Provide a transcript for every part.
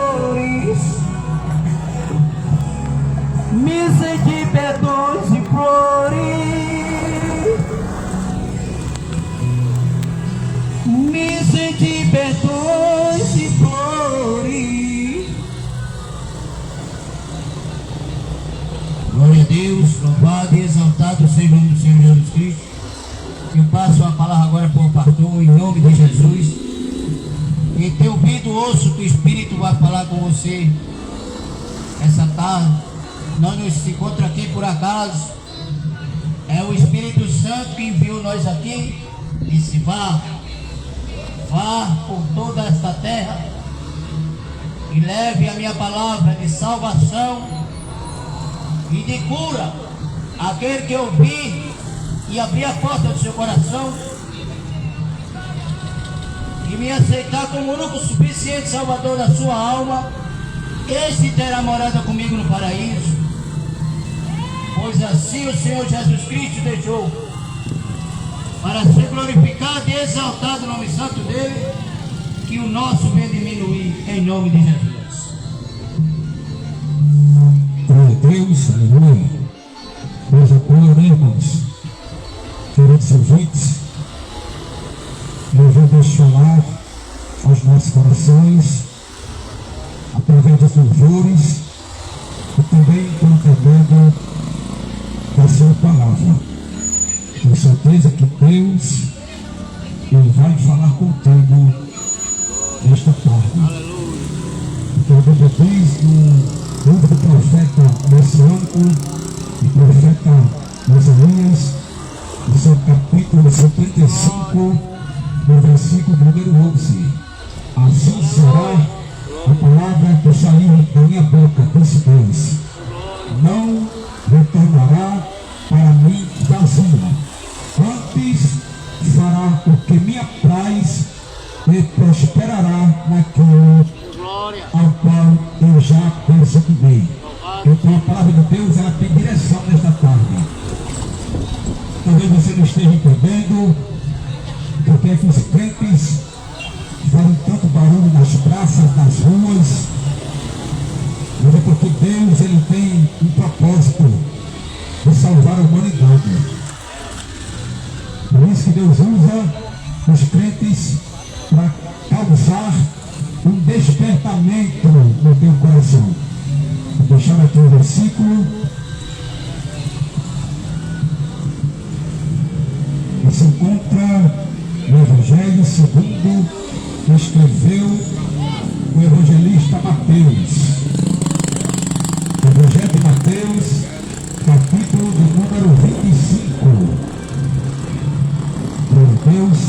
flores, misa de perdões e flores, misa de perdões e flores. Glória a Deus, louvado e exaltado seja o nome do Senhor Jesus Cristo. Eu passo a palavra agora para o pastor, em nome de Jesus. E tem ouvido, ouço que o Espírito vai falar com você essa tarde. Nós nos encontramos aqui por acaso. É o Espírito Santo que enviou nós aqui. Disse: vá por toda esta terra e leve a minha palavra de salvação e de cura. Aquele que ouvir e abrir a porta do seu coração e me aceitar como o único suficiente Salvador da sua alma, este terá morada comigo no paraíso. Pois assim o Senhor Jesus Cristo deixou, para ser glorificado e exaltado o nome santo dele, que o nosso vem diminuir, em nome de Jesus. Glória a Deus, aleluia. Coisa boa, né, irmãos? Queridos ouvintes, eu vou deixar falar aos nossos corações, através dos louvores, e também pelo intermédio da sua palavra. Tenho certeza que Deus, Ele vai falar contigo nesta tarde. Porque a Bíblia diz no livro do profeta messiânico e profeta Isaías, no seu capítulo 55, no versículo número 11: assim será a palavra que sair da minha boca, disse Deus, não retornará para mim vazia, antes fará o que me apraz e prosperará naquilo ao qual eu já designei. Então a palavra de Deus, ela tem direção nesta tarde. Talvez você não esteja entendendo porque é que os crentes fazem tanto barulho nas praças, nas ruas. Mas é porque Deus, ele tem um propósito de salvar a humanidade. Por isso que Deus usa os crentes para causar um despertamento no teu coração. Vou deixar aqui o versículo que se encontra no Evangelho segundo escreveu o evangelista Mateus. Evangelho de Mateus, capítulo de número 25. Glória a Deus.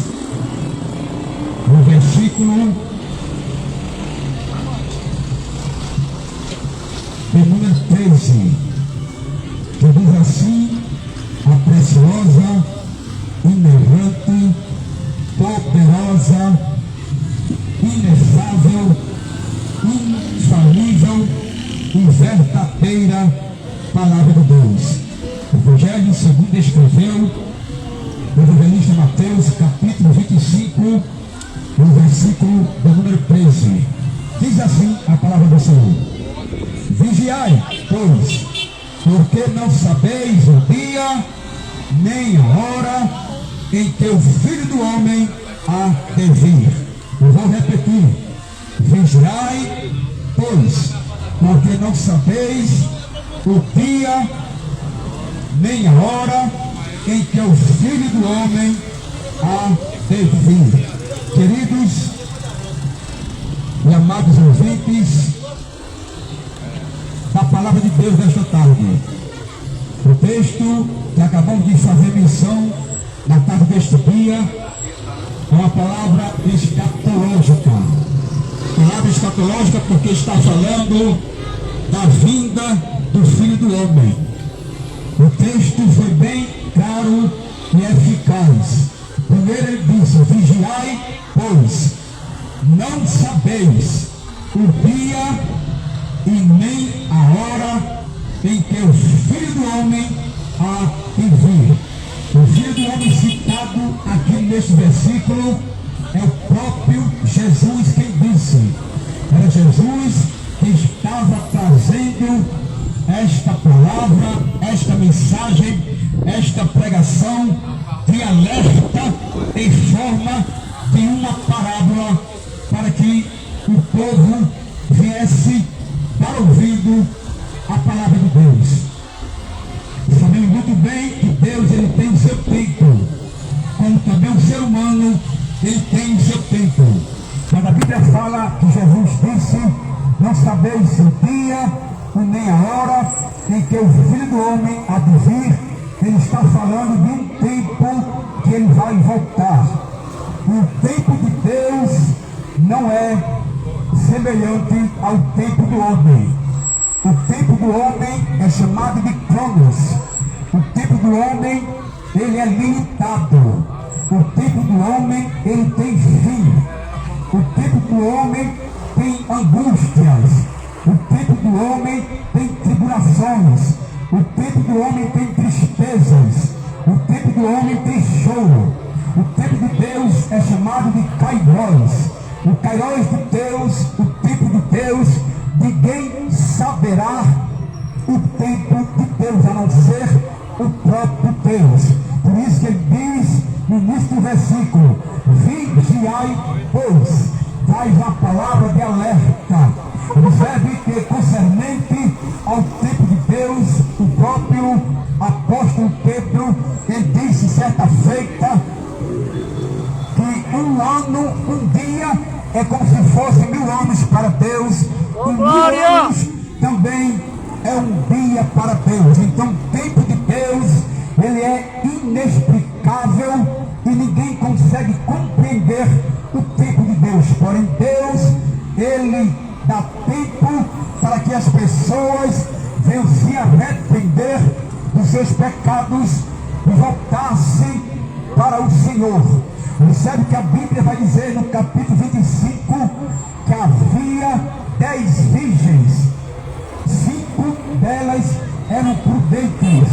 No versículo de número 13, que diz assim: a preciosa, inerrante, poderosa, inefável, infalível e verdadeira palavra de Deus. O Evangelho segundo escreveu o evangelista Mateus, capítulo 25, no versículo do número 13. Diz assim a palavra do Senhor: vigiai, pois, porque não sabeis o dia nem a hora em que o Filho do Homem há de vir. Eu vou repetir: vigiai, pois, porque não sabeis o dia nem a hora em que o Filho do Homem há de vir. Queridos e amados ouvintes da palavra de Deus nesta tarde, o texto que acabamos de fazer menção na tarde deste dia é uma palavra escatológica. Palavra escatológica porque está falando da vinda do Filho do Homem. O texto foi bem claro e eficaz. Primeiro ele disse: vigiai, pois não sabeis o dia e nem a hora em que o Filho do Homem há de vir. O Filho do Homem citado aqui neste versículo é o próprio Jesus quem disse: Era Jesus que estava trazendo esta palavra, esta mensagem, esta pregação de alerta em forma de uma parábola para que o povo viesse para ouvindo a palavra de Deus. Sabemos muito bem que Deus ele tem o seu tempo, como também o ser humano ele tem o seu tempo. Quando a Bíblia fala que Jesus disse: não sabeis o dia nem a hora em que o Filho do Homem há de vir, ele está falando de um tempo que ele vai voltar. O tempo de Deus não é semelhante ao tempo do homem. O tempo do homem é chamado de cronos. O tempo do homem, ele é limitado. O tempo do homem, ele tem fim. O tempo do homem tem angústias. O tempo do homem tem tribulações. O tempo do homem tem tristezas. O tempo do homem tem choro. O tempo de Deus é chamado de Kairos. O Kairos de Deus, o tempo de Deus, ninguém saberá o tempo de Deus, a não ser o próprio Deus. Por isso que ele diz no início do versículo: vigiai, pois, traz a palavra de alerta. Observe que concernente ao tempo de Deus, o próprio apóstolo Pedro, ele disse certa feita que um ano, um dia é como se fosse 1000 anos para Deus, e 1000 anos também é um dia para Deus. Então o tempo de Deus, ele é inexplicável e ninguém consegue compreender o tempo de Deus. Porém Deus, ele dá tempo para que as pessoas venham se arrepender dos seus pecados e voltassem para o Senhor. Observe que a Bíblia vai dizer no capítulo 25 que havia 10 virgens. 5 delas eram prudentes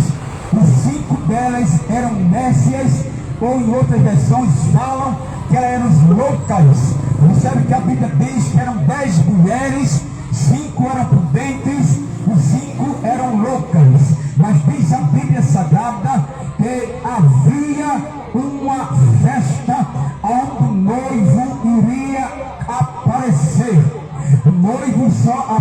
e 5 delas eram nécias, ou em outras versões falam que elas eram loucas. Observe que a Bíblia diz que eram 10 mulheres, 5 eram prudentes e 5 eram loucas. Mas diz a Bíblia Sagrada que havia uma festa onde o noivo iria aparecer. O noivo só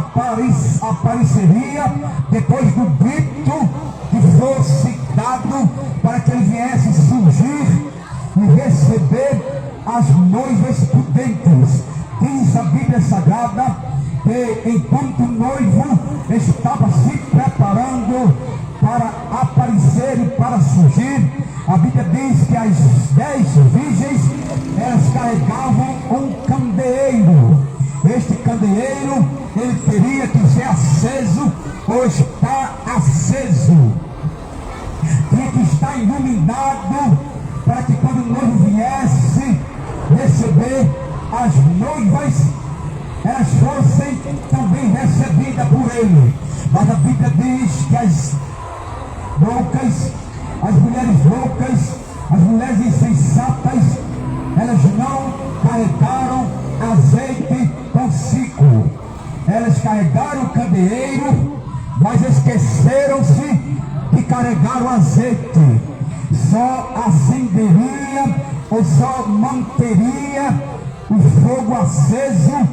apareceria depois do grito que fosse dado para que ele viesse surgir e receber as noivas prudentes. Diz a Bíblia Sagrada que enquanto o noivo estava se preparando para aparecer e para surgir, a Bíblia diz que as 10 virgens, elas carregavam um candeeiro. Este candeeiro, ele teria que ser aceso ou está aceso. Tinha que estar iluminado para que quando o noivo viesse receber as noivas, elas fossem também recebidas por ele. Mas a Bíblia diz que as loucas, as mulheres loucas, as mulheres insensatas, elas não carregaram azeite consigo. Elas carregaram o candeeiro, mas esqueceram-se de carregar o azeite. Só acenderia ou só manteria o fogo aceso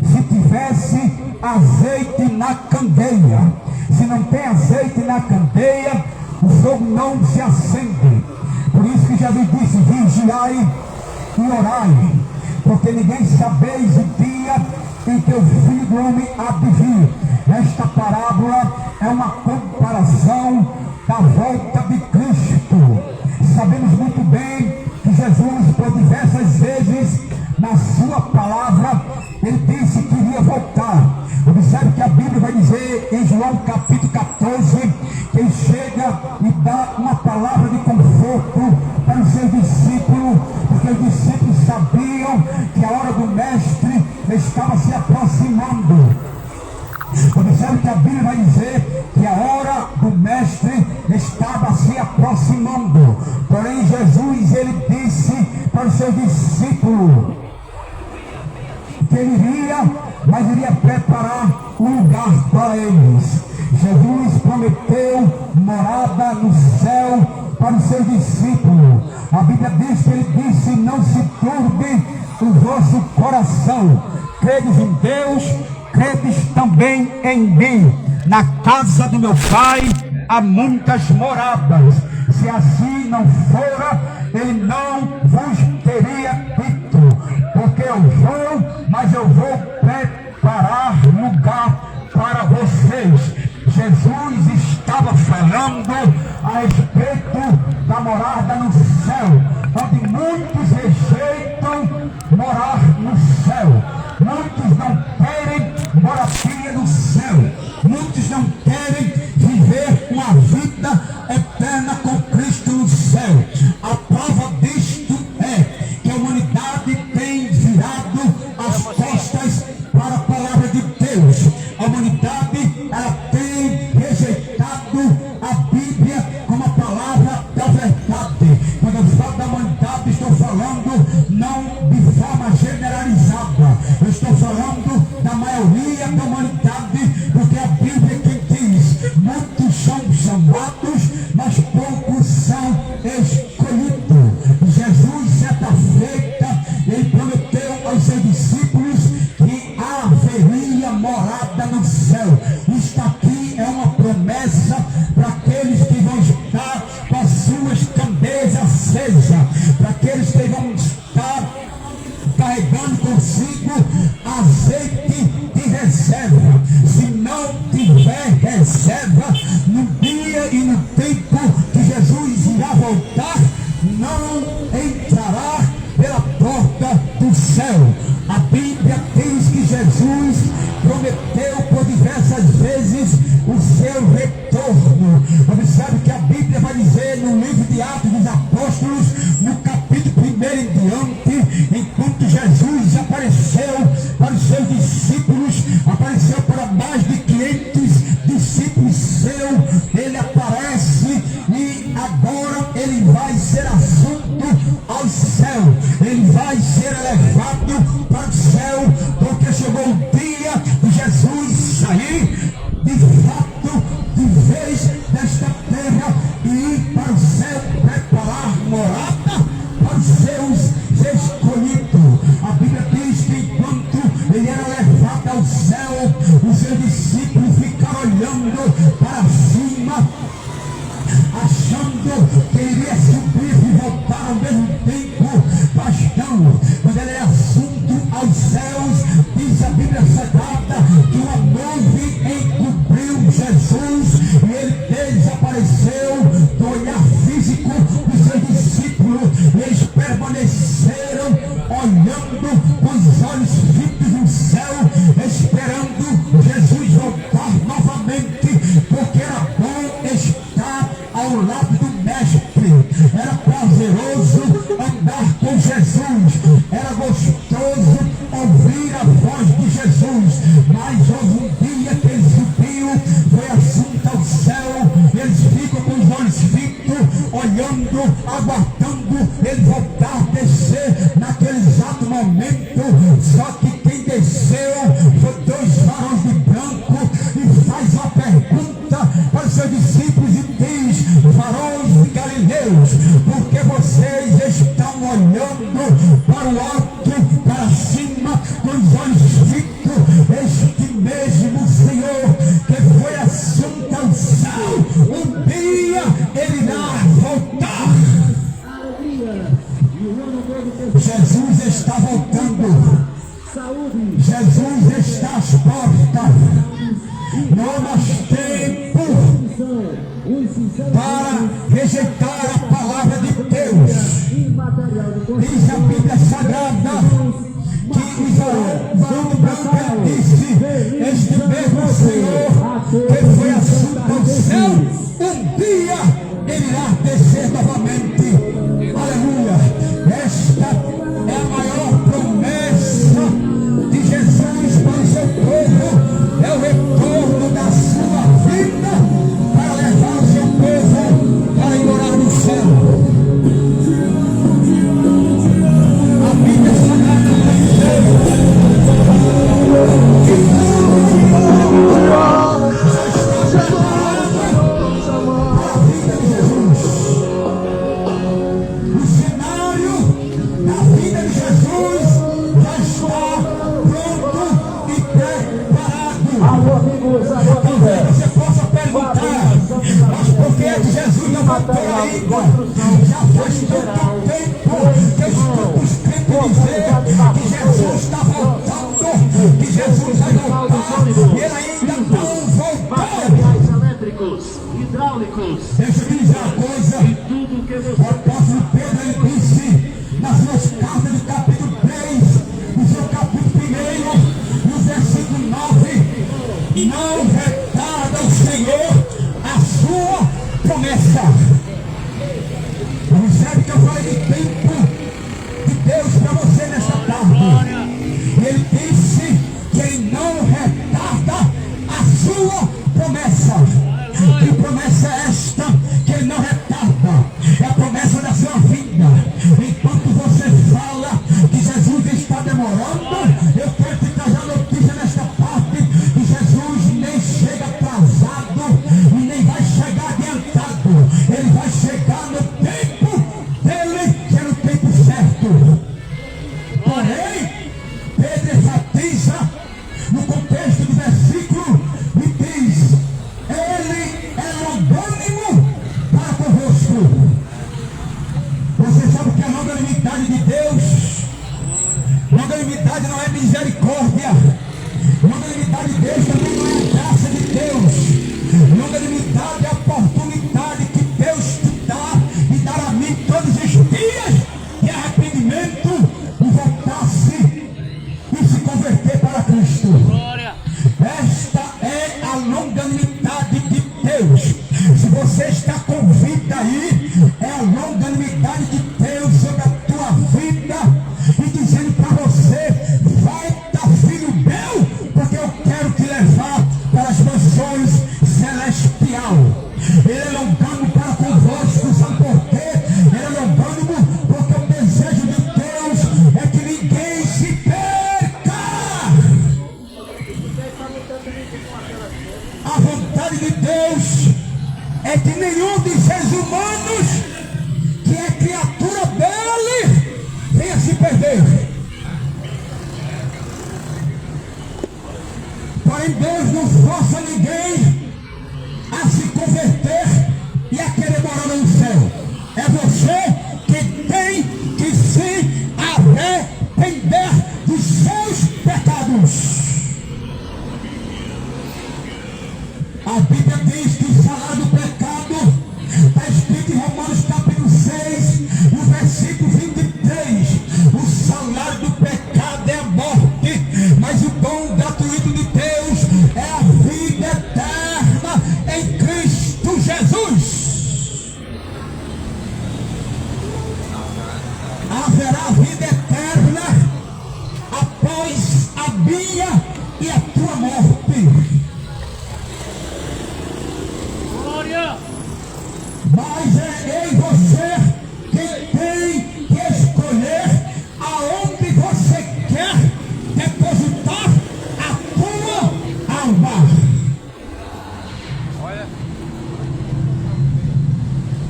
se tivesse azeite na candeia. Se não tem azeite na candeia, o fogo não se acende. Por isso que Jesus disse: vigiai e orai, porque ninguém sabeis o dia em que o Filho do Homem há de vir. Esta parábola é uma comparação da volta de Cristo. Sabemos muito bem que Jesus, por diversas vezes, na sua palavra, ele disse que iria voltar. Observe que a Bíblia vai dizer em João capítulo 14, que ele chega e dá uma palavra de conforto para os seus discípulos, porque os discípulos sabiam que a hora do Mestre estava se aproximando. Observe que a Bíblia vai dizer que a hora do Mestre estava se aproximando. Porém Jesus, ele disse para os seus discípulos que ele iria mas iria preparar um lugar para eles. Jesus prometeu morada no céu para os seus discípulos. A Bíblia diz que ele disse: não se turbe o vosso coração. Credes em Deus, credes também em mim. Na casa do meu Pai há muitas moradas. Se assim não fora, ele não vos teria dito. Porque eu vou, mas eu vou preparar lugar para vocês. Jesus estava falando a respeito da morada no céu, onde muitos rejeitam morar no céu. Muitos não querem moradia no céu. Muitos não querem viver uma vida eterna com Cristo no céu. A prova disto é que a humanidade tem virado as costas para a palavra de Deus. A humanidade, ela tem rejeitado a Bíblia como a palavra da verdade. Quando eu falo da humanidade, estou falando não de forma generalizada. Eu estou falando da maioria da humanidade, porque a Bíblia é quem diz: muitos são chamados, mas poucos são escolhidos. Jesus, certa feita, ele prometeu aos seus discípulos que haveria morada no céu. Isto aqui é uma promessa para aqueles que vão estar com as suas candeias acesas, para aqueles que vão estar carregando consigo azeite de reserva. Se não tiver reserva, no dia e no tempo que Jesus irá voltar, não entrará pela porta do céu. A Bíblia diz que Jesus prometeu por diversas vezes o seu retorno. Observe que a Bíblia vai dizer no livro de Atos dos Apóstolos, no capítulo 1 em diante, enquanto Jesus apareceu para os seus discípulos, apareceu para mais de 500 discípulos seus, ele aparece e agora ele vai ser assunto ao céu. Ele vai ser elevado para o céu, porque chegou o dia de Jesus sair de fato de vez desta terra e ir para o céu preparar morada para os seus escolhidos. A Bíblia diz que enquanto ele era levado ao céu, os seus discípulos ficaram olhando para cima, achando que iria subir e voltar ao mesmo tempo. Pastor, quando ele é assunto aos céus, diz a Bíblia Sagrada que uma nuvem encobriu Jesus e ele desapareceu do olhar físico dos seus discípulos. Eles permaneceram olhando com os olhos fitos no céu, esperando Jesus voltar novamente, porque era bom estar ao lado do Mestre. Era prazeroso andar com Jesus, era gostoso ouvir a voz de Jesus. Mas houve um dia que ele subiu, foi assunto ao céu, eles ficam com os olhos fitos, olhando, aguardando ele voltar a descer naquele exato momento. Só que quem desceu foi dois varões de branco e faz uma pergunta para os seus discípulos e diz: varões de Galileus, por que vocês estão olhando para o alto, para cima, com os olhos fitos? Este mesmo Senhor que foi assunto ao céu, um dia ele irá voltar. Jesus está voltando. Jesus está às portas. Não há mais tempo para rejeitar a palavra de Deus. Diz a Bíblia Sagrada que o varão branco disse: este mesmo Senhor que foi assunto ao céu, um dia ele irá descer novamente. Aleluia! Esta é a maior promessa de Jesus para o seu povo, é o retorno da sua vida para levar o seu povo para ir morar no céu. A Bíblia Sagrada vai dizer Alô, amigos, alô, Talvez amigos. você possa perguntar, mas por que é que Jesus não voltou ainda? Já faz tanto tempo que eu escuto os crentes dizer que Jesus está voltando, que Jesus vai voltar, e ele ainda não voltou. Materiais elétricos, hidráulicos, Deixa eu te dizer uma coisa, e tudo que o você apóstolo Pedro ele disse nas suas cartas do capítulo 3, no seu capítulo 1, no versículo 9, não retarda o Senhor a sua promessa. Observe que eu falei de tempo de Deus para você nesta tarde. Ele disse que ele não retarda a sua promessa. Que promessa é esta? Que ele não retarda. É a promessa da sua vida. Enquanto você fala que Jesus está demorando, eu quero te trazer a notícia nesta parte que Jesus nem chega atrasado e nem vai chegar adiantado. Ele vai chegar no tempo dele, que é no tempo certo. Porém, Pedro enfatiza no contexto do versículo e diz: ele é longânimo para convosco. Você sabe que a longanimidade de Deus, longanimidade não é misericórdia, longanimidade de Deus também não é a graça de Deus. Longanimidade é a oportunidade que Deus te dá e dará a mim todos os dias de arrependimento e voltar-se e se converter para Cristo. Esta é a longanimidade de Deus. Se você está com vida aí, é a longanimidade de Deus sobre a tua vida e dizendo para você: volta, filho meu, porque eu quero te levar para as mansões celestial. Ele é longânimo para convosco, sabe por quê? Ele é longânimo porque o desejo de Deus é que ninguém se perca. A vontade de Deus é que nenhum dos seres humanos que é criatura dele venha se perder. Porém, Deus não força ninguém a se converter e a querer morar no céu. É você que tem que se arrepender dos seus pecados. A Bíblia diz que o salário do pecado está escrito em Romanos capítulo 6, no versículo 23. O salário do pecado é a morte, mas o dom gratuito de Deus é a vida eterna em Cristo Jesus. Haverá vida eterna após a minha e a tua morte. Mas é eu e você quem tem que escolher aonde você quer depositar a tua alma.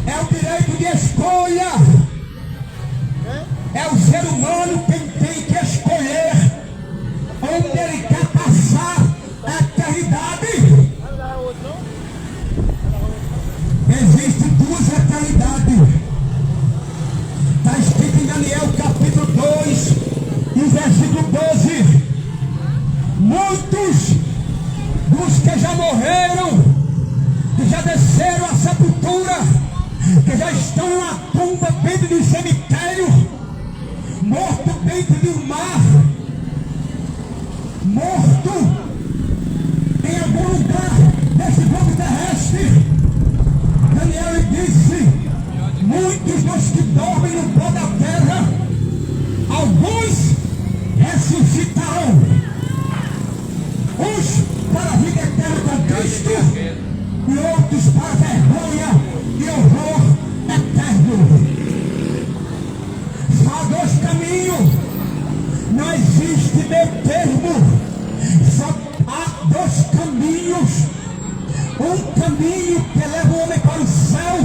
É o direito de escolha. É o ser humano quem tem que escolher onde ele quer passar a eternidade. Existem duas eternidades. Está escrito em Daniel capítulo 2 e versículo 12. Muitos dos que já morreram, que já desceram à sepultura, que já estão na tumba dentro de um cemitério, morto dentro de um mar, morto em algum lugar desse globo terrestre. Daniel disse: muitos dos que dormem no pó da terra, alguns ressuscitarão, uns para a vida eterna com Cristo e outros para a vergonha e horror eterno. Só há dois caminhos, não existe meio termo, só há dois caminhos. Um caminho que leva o homem para o céu,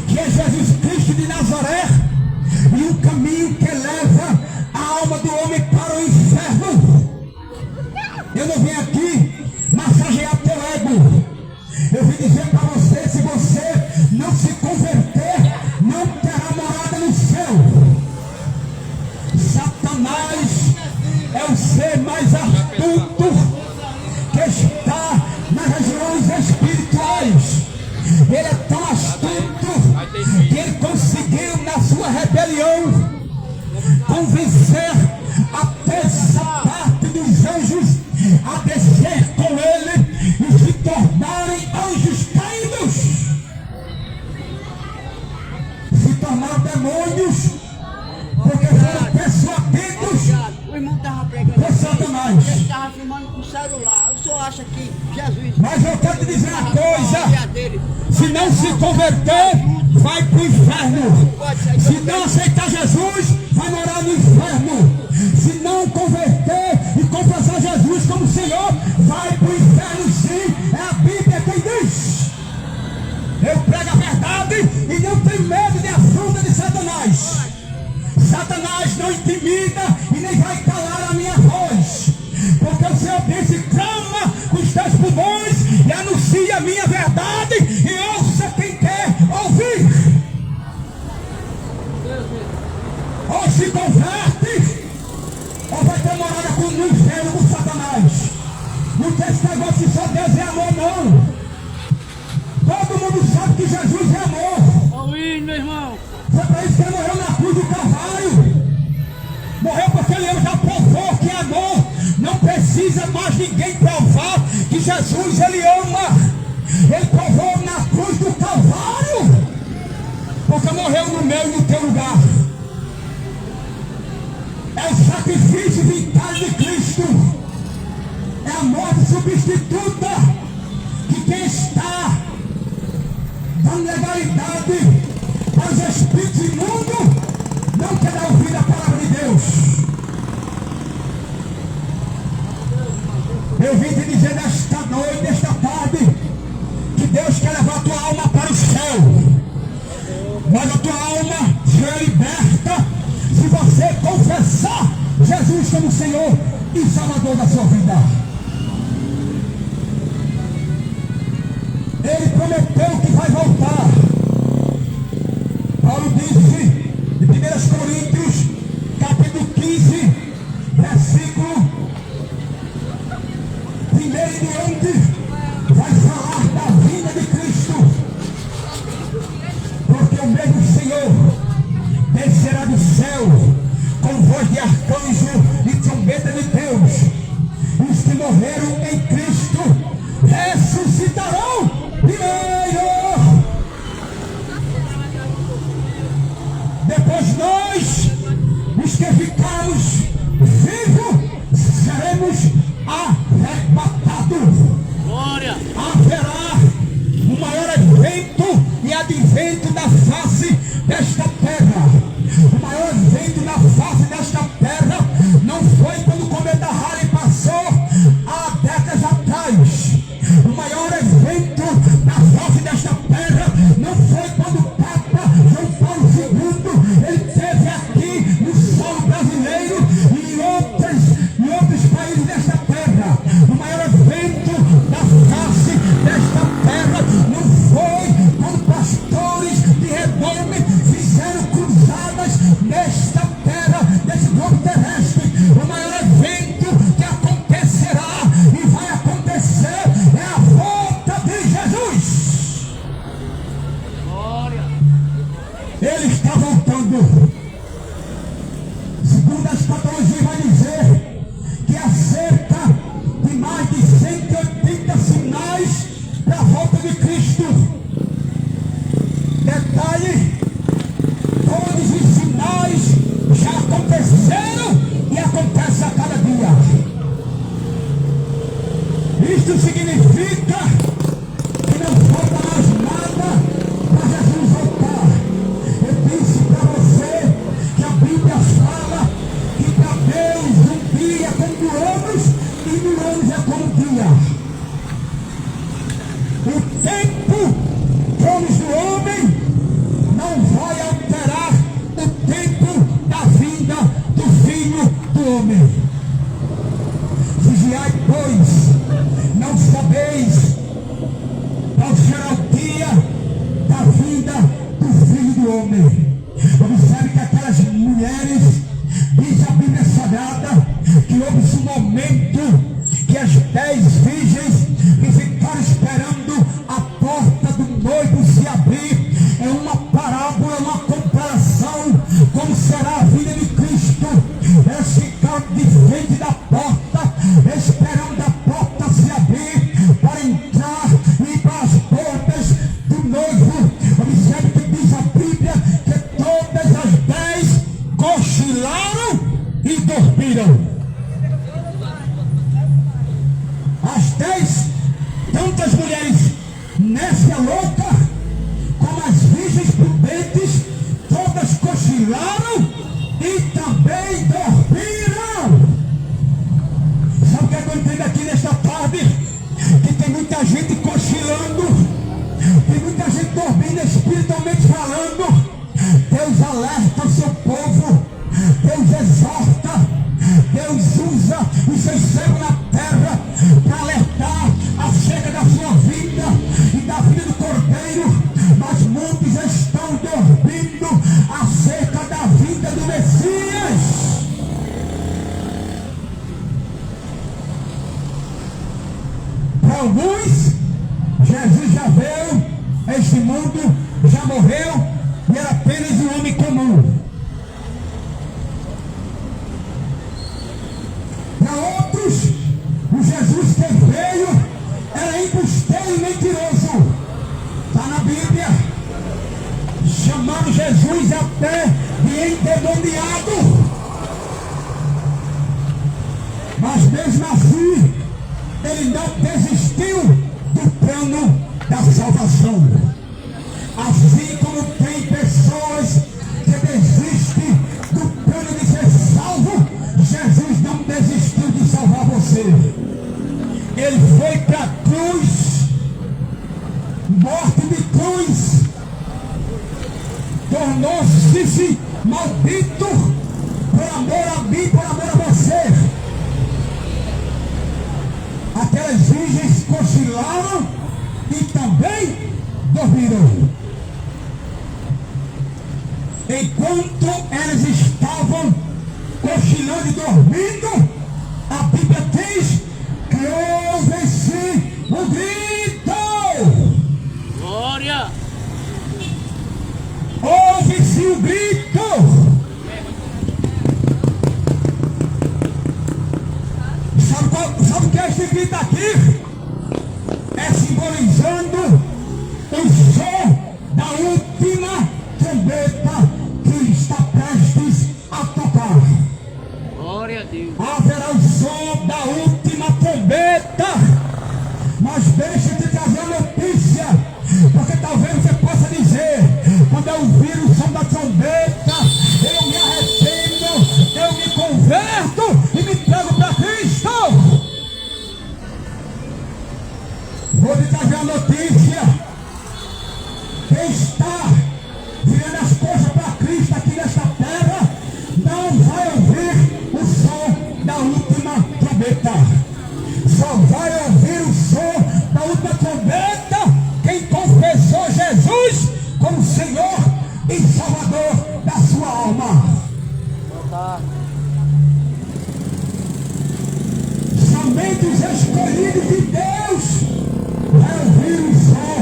que é Jesus Cristo de Nazaré, e um caminho que leva a alma do homem para o inferno. Eu não vim aqui não vencer, até essa parte dos anjos a descer com ele e se tornarem anjos caídos, se tornaram demônios, porque foram persuadidos O irmão estava pregando por Satanás. ele estava filmando com o celular. O senhor acha que Jesus... Mas eu quero te dizer uma coisa: dele, se não se converter, vai para o inferno. Se não aceitar Jesus, vai morar no inferno. Se não converter e confessar Jesus como Senhor, vai para o inferno sim. É a Bíblia quem diz. Eu prego a verdade e não tenho medo de afronta de Satanás. Satanás não intimida e nem vai calar a minha voz, porque o Senhor disse: clama com os teus pulmões e anuncia a minha verdade e ouça quem quer ouvir. Ou se converte, ou vai ter morada no inferno com Satanás. Não tem esse negócio que só Deus é amor, não. Todo mundo sabe que Jesus é amor. Ó o hino, meu irmão. Foi para isso que ele morreu na cruz do Calvário. Morreu porque ele já provou que é amor. Não precisa mais ninguém provar que Jesus ele ama. Ele provou na cruz do Calvário, porque morreu no meu e no teu lugar. É o sacrifício vital de Cristo. É a morte substituta que quem está dando legalidade para os espíritos imundos não quer ouvir a palavra de Deus. Eu vim te dizer nesta noite, nesta tarde, que Deus quer levar a tua alma para o céu. Mas a tua alma será liberta se você confessar Jesus como Senhor e Salvador da sua vida. Ele prometeu que vai voltar. Paulo disse em 1 Coríntios, capítulo 15, versículo 1 em diante, vai falar da vinda de Cristo. Porque o mesmo Senhor descerá do céu com voz de arcanjo e trombeta de Deus. Os que morreram em Cristo ressuscitarão primeiro. Depois nós, os que ficarmos vivos, seremos arrebatados. Glória. Haverá o maior evento e advento da face desta terra. O maior evento na face desta terra não foi quando o cometa Halley passou há décadas atrás. O maior evento na face desta terra não foi quando o Papa João Paulo II ele esteve aqui no solo brasileiro e em outros países desta terra. O maior evento da face desta terra não foi quando pastores de renome fizeram cruzadas nesta terra, nesse globo terrestre. O maior evento que acontecerá e vai acontecer é a volta de Jesus. Glória. Ele está voltando. Segundo as patologias vai dizer que há cerca de mais de 180 sinais para a volta de Cristo. Detalhe: todos os sinais já aconteceram e acontecem a cada dia. Isto significa que não falta mais nada para Jesus voltar. Eu disse para você que a Bíblia fala que para Deus um dia é como 1.000 anos e 1.000 anos é como um dia. O tempo, planos do homem, não vai alterar o tempo da vinda do Filho do Homem. Vigiai, pois, não sabeis qual será o dia da vinda do Filho do Homem. Observe que aquelas mulheres, diz a Bíblia Sagrada, que houve um momento que as 10 virgens que ficaram esperando a porta do noivo se abrir. É uma parábola, uma comparação como será a vida de Cristo. dormiram. As 10 tantas mulheres nessa louca, como as virgens prudentes, todas cochilaram e também dormiram. Sabe o que eu entendo aqui nesta tarde? Que tem muita gente cochilando, tem muita gente dormindo espiritualmente falando. Deus alerta o seu povo, Deus exorta, Deus usa os seus servos na terra para alertar acerca da sua vida e da vida do Cordeiro, mas muitos estão dormindo acerca da vida do Messias. Para alguns, Jesus já veio a este mundo, já morreu e era apenas um homem comum. Para outros, o Jesus que veio era embusteiro e mentiroso. Está na Bíblia, chamando Jesus até de endemoniado. Mas mesmo assim, ele não desistiu do plano da salvação. Assim como tem pessoas que desistem do plano de ser salvo, Jesus não desistiu de salvar você. Ele foi para a cruz, morte de cruz, tornou-se maldito por amor a mim, por amor a você. Aquelas virgens cochilaram e também dormiram. Enquanto elas estavam cochilando e dormindo, a Bíblia diz que houve-se um grito. Glória! Houve-se um grito. Sabe o que é esse grito aqui? É simbolizando o som da última trombeta que está prestes a tocar. Glória a Deus! Haverá o som da última trombeta. Mas deixa eu te trazer a notícia, porque talvez você possa dizer: quando eu ouvir o som da trombeta, eu me arrependo, eu me converto e me trago para Cristo. Vou te trazer a notícia: quem está virando as costas para Cristo aqui nesta terra não vai ouvir o som da última trombeta. Só vai ouvir o som da última trombeta quem confessou Jesus como Senhor e Salvador da sua alma. Somente os escolhidos de Deus vai ouvir o som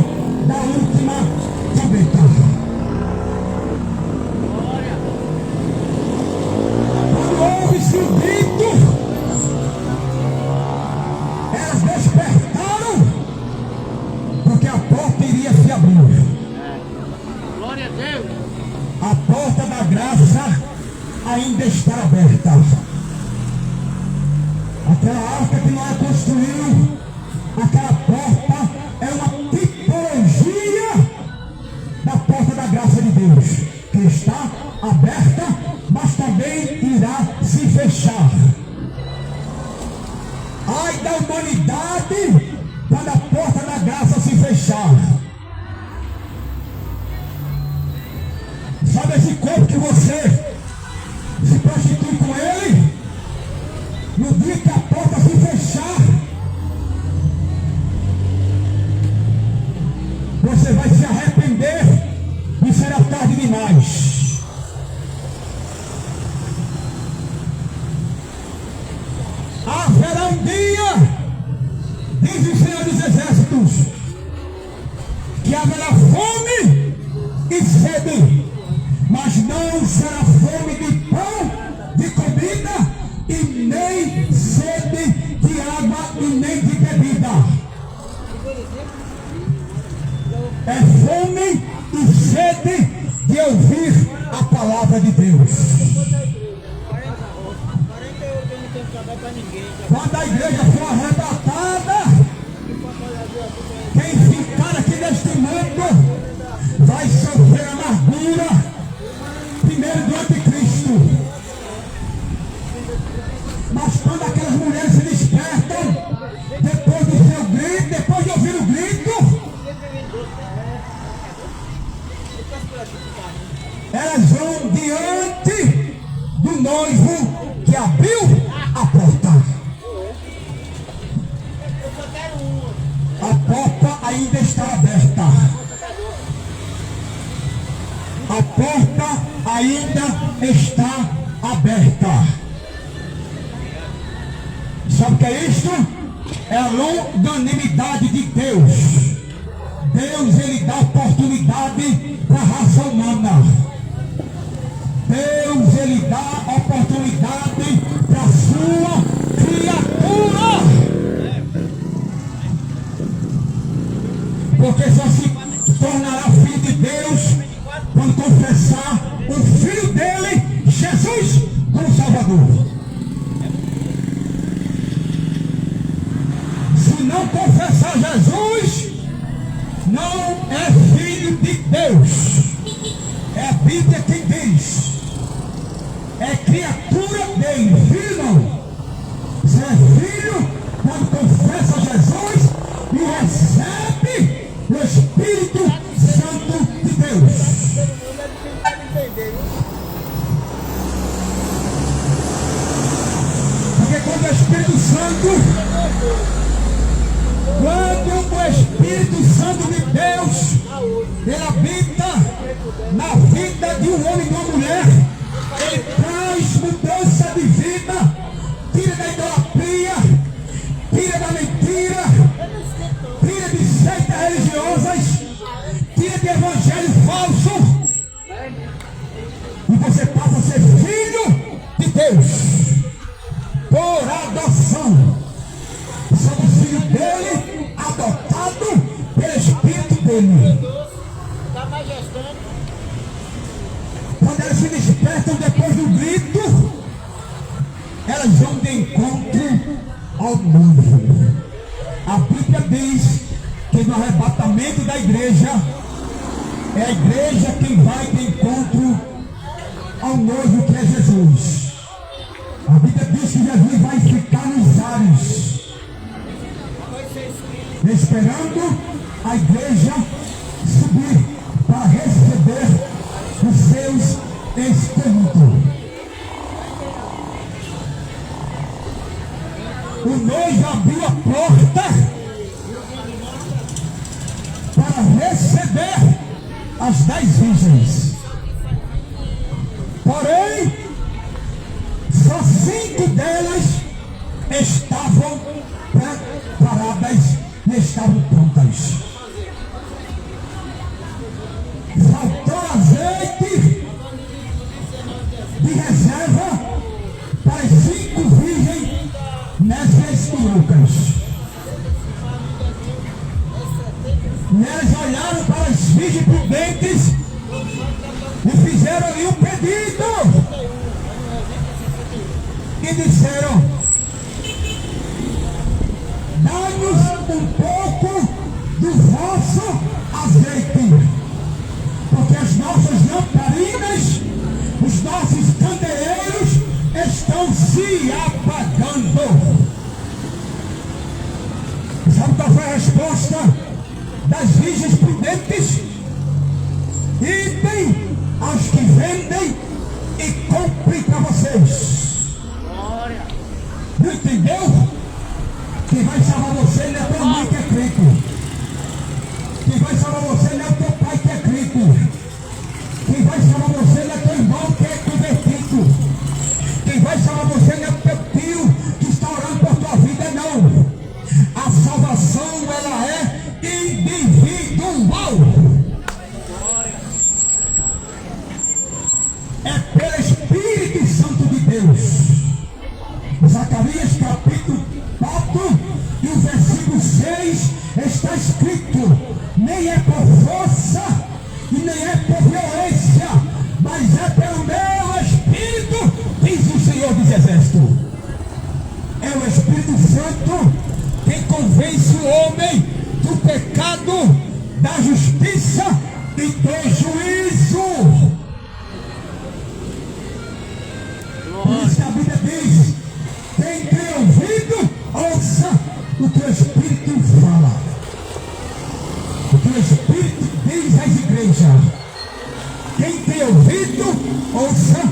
da última trombeta. Quando houve-se o grito, elas despertaram, porque a porta iria se abrir. Glória a Deus! A porta da graça ainda está aberta. Aquela arca que Noé construiu, aquela porta é uma tipologia da porta da graça de Deus, que está aberta, mas também irá se fechar. Ai da humanidade quando a porta da graça se fechar. Sabe esse corpo que você se prostitui com ele? No dia que a porta se fechar, você vai se arrepender e será tarde demais. Haverá um dia, diz o Senhor dos Exércitos, que haverá fome e sede, mas não será fome de pão, de comida, e nem sede de água e nem de bebida. É fome e sede de ouvir a palavra de Deus. Quando a igreja for arrebatada, quem ficar aqui neste mundo vai sofrer a amargura, primeiro do anticristo. Mas quando aquelas mulheres se despertam, depois do seu grito, depois de ouvir o grito, elas vão diante do noivo que abriu a porta. A porta ainda está aberta. A porta ainda está aberta. Sabe o que é isso? É a longanimidade de Deus. Deus, ele dá oportunidade para a raça humana. Deus, ele dá oportunidade para a sua criatura. Porque só se tornará filho de Deus quando confessar o Filho dele, Jesus, como Salvador. Se não confessar Jesus, não é filho de Deus. É a Bíblia quem diz. É criatura dele, filho não. Você é filho quando confessa Jesus e recebe o Espírito Santo de Deus. Porque quando o Espírito Santo de Deus, ele habita na vida de um homem e de uma mulher, ele traz mudança de vida, tira da idolatria, tira da mentira, tira de seitas religiosas, tira de evangelho falso, e você passa a ser filho de Deus, por adoção. Somos filhos dele, adotado pelo Espírito dele. Quando elas se despertam depois do grito, elas vão de encontro ao noivo. A Bíblia diz que no arrebatamento da igreja, é a igreja quem vai de encontro ao noivo, que é Jesus. A Bíblia diz que Jesus vai ficar nos ares, esperando a igreja subir para receber os seus espíritos. O noivo abriu a porta para receber as 10 virgens. Porém, só 5 delas estavam preparadas e estavam prontas. Faltou azeite de reserva para as 5 virgens nessas turucas. E elas olharam para as virgens prudentes e fizeram ali um pedido. E disseram: dá-nos um pouco do vosso azeite, porque as nossas lamparinas, os nossos candeeiros estão se apagando. Sabe qual foi a resposta das virgens prudentes? Idem aos que vendem e comprem para vocês. Não entendeu? Quem vai salvar você não é tua mãe que é crente. Quem vai salvar você não é teu pai que é crente. Quem vai salvar você não é teu irmão que é convertido. Quem vai salvar você não é teu tio que está orando por tua vida, não. A salvação, ela é individual. É pelo Espírito Santo de Deus. Zacarias capítulo 4 e o versículo 6 está escrito: nem é por força e nem é por violência, mas é pelo meu Espírito, diz o Senhor dos Exércitos. É o Espírito Espírito Santo, quem convence o homem do pecado, da justiça e do juízo. Por isso que a Bíblia diz: quem tem ouvido, ouça o que o Espírito fala. O que o Espírito diz às igrejas. Quem tem ouvido, ouça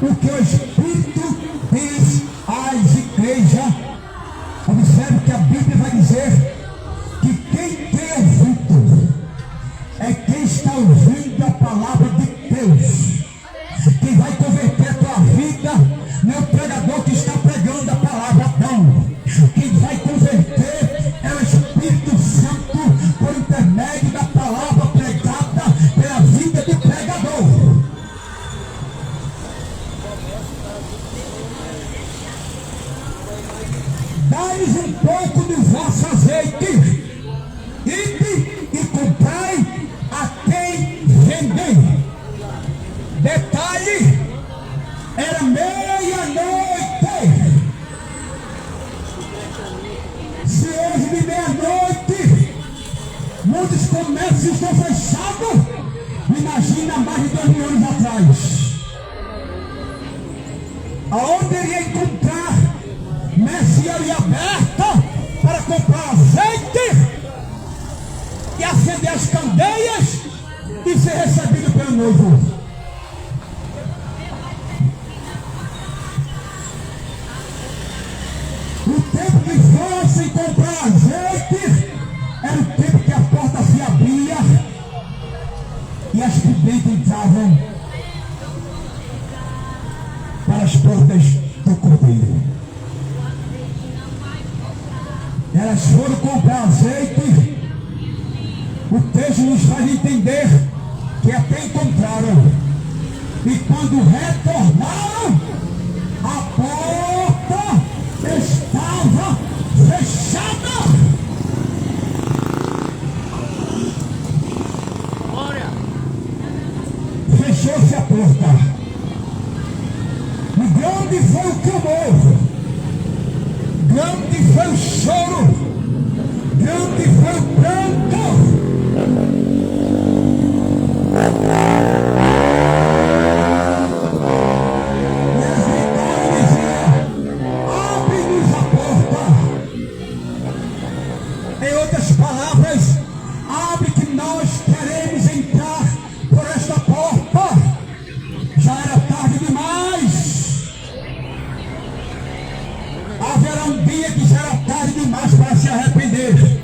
o que o Espírito diz às igrejas. Observe que a Bíblia vai dizer que quem tem ouvido é quem está ouvindo a palavra de Deus. Quem vai converter a tua vida não é o pregador que está pregando a palavra, não. Quem vai converter é o Espírito Santo por intermédio da palavra pregada pela vida do pregador. Dai-lhes um pouco do vosso azeite, ide e comprai a quem vender. Detalhe, era meia-noite. Se hoje de meia-noite muitos comércios estão fechados, imagina mais de 2 mil anos atrás. Aonde iria encontrar mercearia aberta para comprar azeite e acender as candeias e ser recebido pelo noivo? O tempo que fossem comprar azeite era o tempo que a porta se abria e as videntes entravam para as portas do cordeiro. Elas foram comprar azeite. O texto nos faz entender que até encontraram. E quando retornaram, a porta estava fechada. Glória. Fechou-se a porta. E grande foi o clamor, grande foi o choro, grande foi o pranto. Em outras palavras, abre que nós queremos entrar por esta porta. Já era tarde demais. Haverá um dia que já era tarde demais para se arrepender.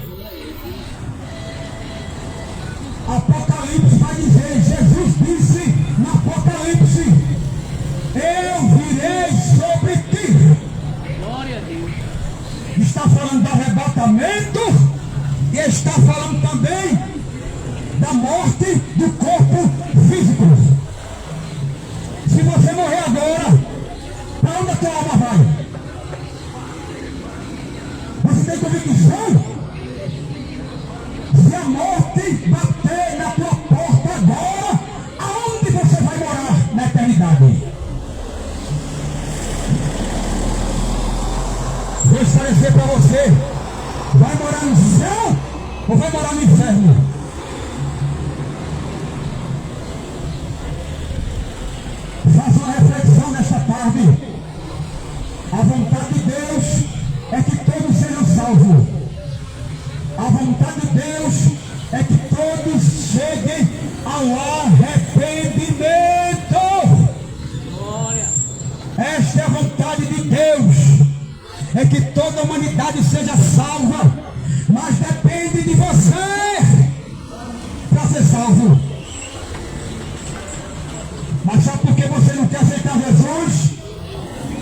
Apocalipse vai dizer, Jesus disse no Apocalipse: eu virei sobre ti. Glória a Deus. Está falando do arrebatamento e está falando também da morte do corpo físico. Se você morrer agora, para onde a tua alma vai? Você tem convicção? Se a morte bater na tua porta agora, aonde você vai morar na eternidade? Vou esclarecer para você: vai morar no céu ou vai morar no inferno? Faça uma reflexão nesta tarde. A vontade de Deus é que todos sejam salvos. A vontade de Deus é que todos cheguem ao arrependimento. Glória. Esta é a vontade de Deus. É que toda a humanidade seja salva, mas depende de você para ser salvo. Mas sabe por que você não quer aceitar Jesus?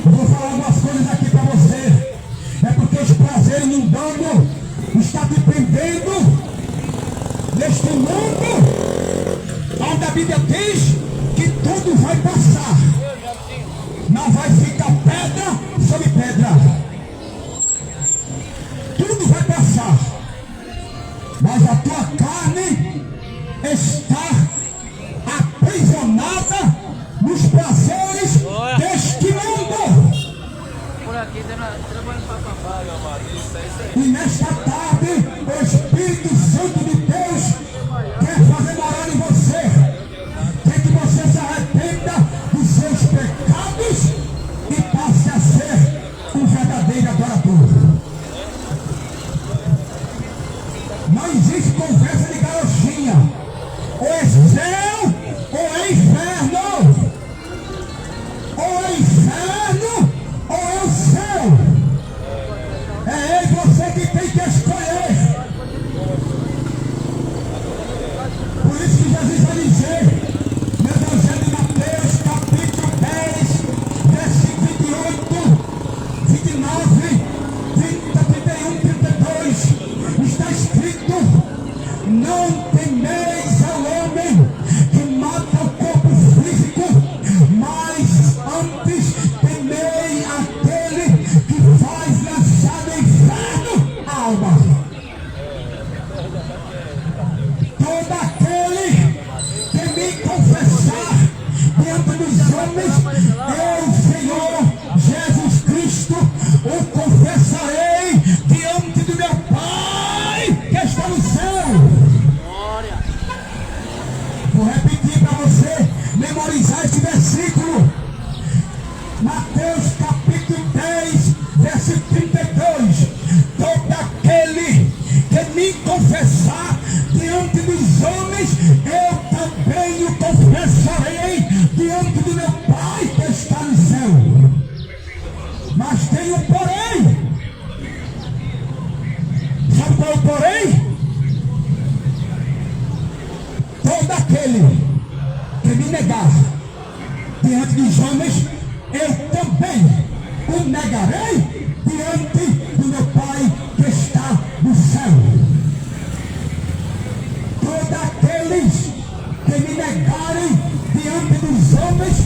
Eu vou falar algumas coisas aqui para você. É porque os prazeres mundanos estão te prendendo neste mundo, onde a Bíblia diz que tudo vai passar. Não vai ficar pedra sobre pedra. Tudo vai passar, mas a tua carne está aprisionada nos prazeres deste mundo. Por aqui, trabalhando para papai. Não existe conversa de carochinha. Ou é céu, ou é inferno. Ou é inferno, ou é o céu. É ele, você que tem que escolher. Por isso que Jesus vai dizer, no Evangelho de Mateus, capítulo 10, versículo 28, 29, 30, 31, 32, está escrito: não temeis ao homem que mata o corpo físico, mas antes temei aquele que faz lançar no inferno a alma. Todo aquele que me confessar diante dos homens, eu, Senhor Jesus Cristo, o confessarei diante do meu Pai que está no céu. Glória. Vou repetir para você memorizar esse versículo. Mateus capítulo 10, versículo 32. Todo aquele que me confessar diante dos homens, eu também o confessarei diante do meu Pai que está no céu. Mas tem um porém. Sabe qual é o porém? Todo aquele que me negar diante dos homens, eu também o negarei diante do meu Pai que está no céu. Todos aqueles que me negarem diante dos homens,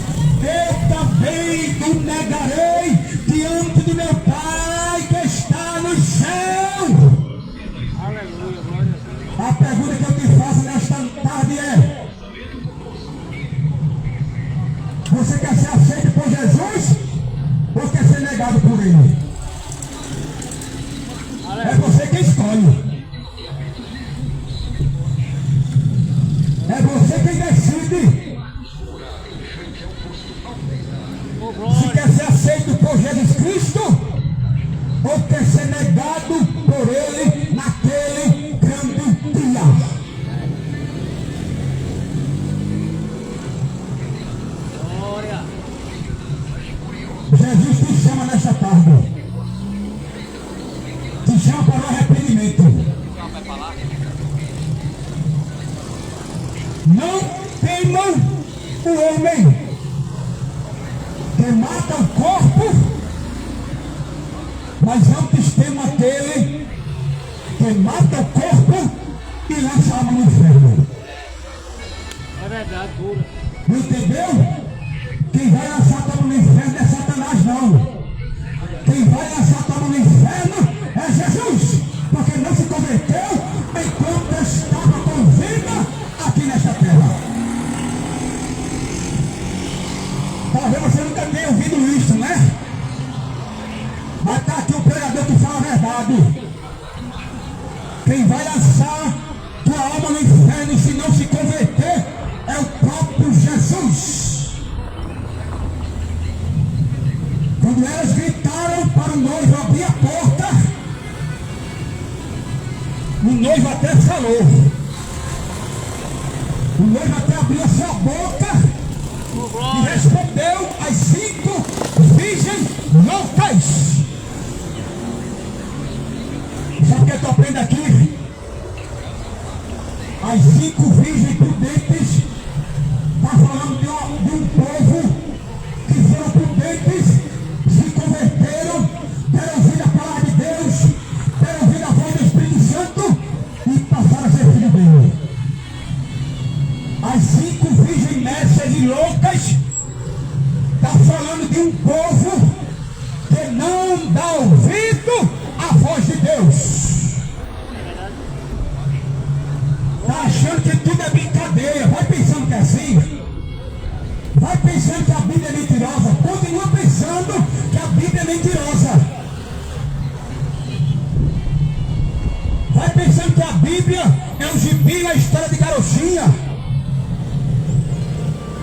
eu também o negarei diante do meu Pai que está no céu. Aleluia, glória a Deus. A pergunta que eu te faço nesta tarde é: você quer ser aceito por Jesus ou quer ser negado por Ele? É você que escolhe. É você quem decide Oh, se glória. quer ser aceito por Jesus Cristo ou quer ser negado por Ele naquele grande dia. Glória. Jesus te chama nesta tarde. Te chama para o arrependimento. Não temam o homem que mata o corpo, mas antes temam aquele que mata o corpo e lança a alma no inferno. É verdade, pura. Não entendeu? Quem vai lançar a alma no inferno é Satanás, não. Quem vai lançar a alma no inferno é Jesus, porque não se converteu enquanto estava com vida aqui nesta terra. Talvez você nunca tenha ouvido isso, né? Mas está aqui o pregador que fala a verdade. Quem vai lançar tua alma no inferno se não se converter é o próprio Jesus. Quando elas gritaram para o noivo abrir a porta, o noivo até falou. O noivo até abriu a sua boca Oh, e glória. respondeu às 5 virgens loucas. Sabe o que eu estou aprendendo aqui? As 5 virgens prudentes está falando de um povo que foram prudentes, se converteram, deram ouvido a palavra de Deus, deram ouvido a voz do Espírito Santo e passaram a ser filho dele. As 5 virgens nécias e loucas está falando de um povo que não dá ouvido à voz de Deus. Está achando que tudo é brincadeira, vai pensando que é assim. Vai pensando que a Bíblia é mentirosa, continua pensando que a Bíblia é mentirosa. Vai pensando que a Bíblia é um gibi na história de carochinha.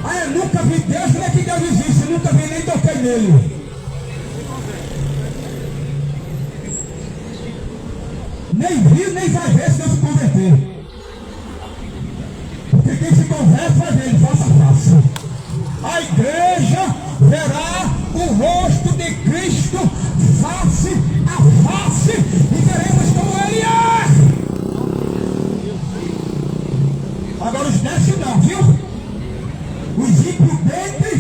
Ah, eu nunca vi Deus, não é que Deus existe, eu nunca vi nem toquei nele. nem viu, nem vai ver se não se converter. Porque quem se converte vai ver ele face a face. A igreja verá o rosto de Cristo face a face e veremos como ele é. Agora os décimos não, viu? Os imprudentes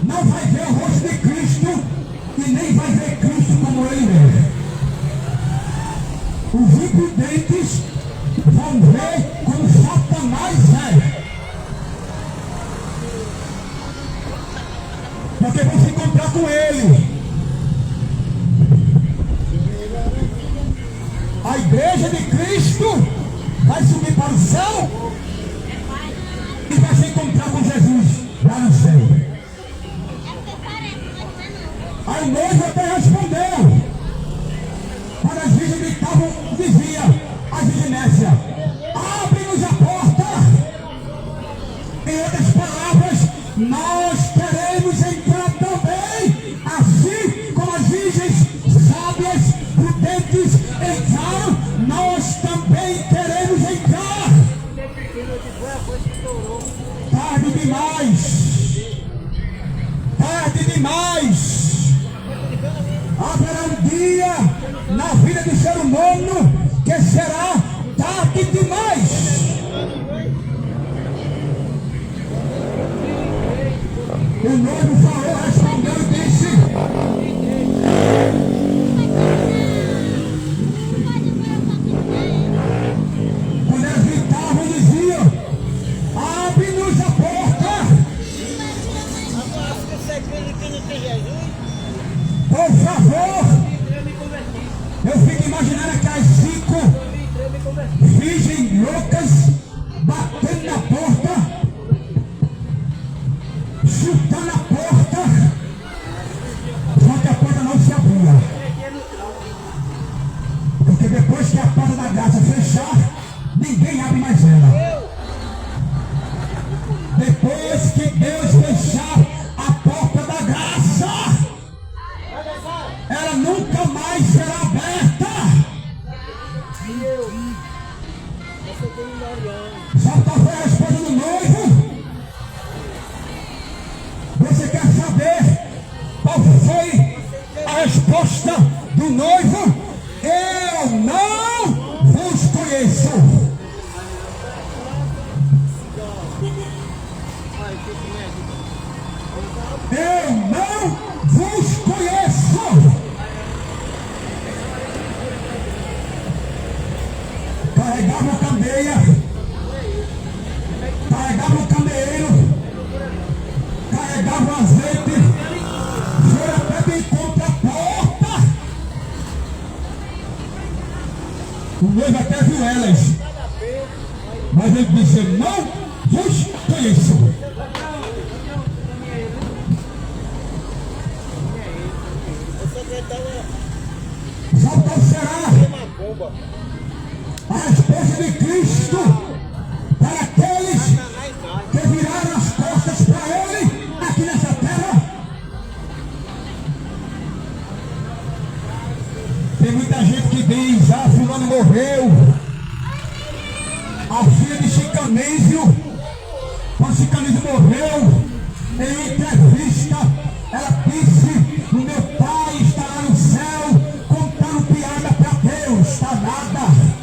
não vai ver o rosto de Cristo e nem vai ver Cristo como ele é. Os imprudentes vão ver como Satanás é. Porque vão se encontrar com ele. A igreja de Cristo vai subir para o céu e vai se encontrar com Jesus lá no céu. A noiva até respondeu. Para as virgens gritavam, dizia a Virginésia: abre-nos a porta. Em outras palavras, nós queremos entrar também, assim como as virgens sábias, prudentes entraram, nós também queremos entrar. Tarde demais. Tarde demais. Haverá um dia na vida do ser humano que será tarde demais. O noivo falou, respondeu e disse: quando eles gritavam, diziam: abre-nos a porta. Agora você acredita que não tem Jesus? Por favor. Eu fico imaginando aquelas 5 virgens loucas batendo na porta, chutando a porta, só que a porta não se abria. Porque depois que a porta da graça fechar, ninguém abre mais ela. Depois que Deus fechar a porta da graça, ela nunca mais será aberta. Só foi a resposta do noivo. Você quer saber qual foi a resposta do noivo? Eu não vos conheço. Eu não vos conheço. Carregava a candeia, carregava o candeeiro, carregava o azeite, foi até bem contra a porta. O noivo até viu elas, mas ele disse: não vos conheço. Sabe qual será a resposta de Cristo para aqueles que viraram as costas para Ele aqui nessa terra? Tem muita gente que diz: ah, fulano morreu. A filha de Chicanísio, quando Chicanísio morreu, em entrevista, ela disse: o meu pai está lá no céu contando piada para Deus. Está nada.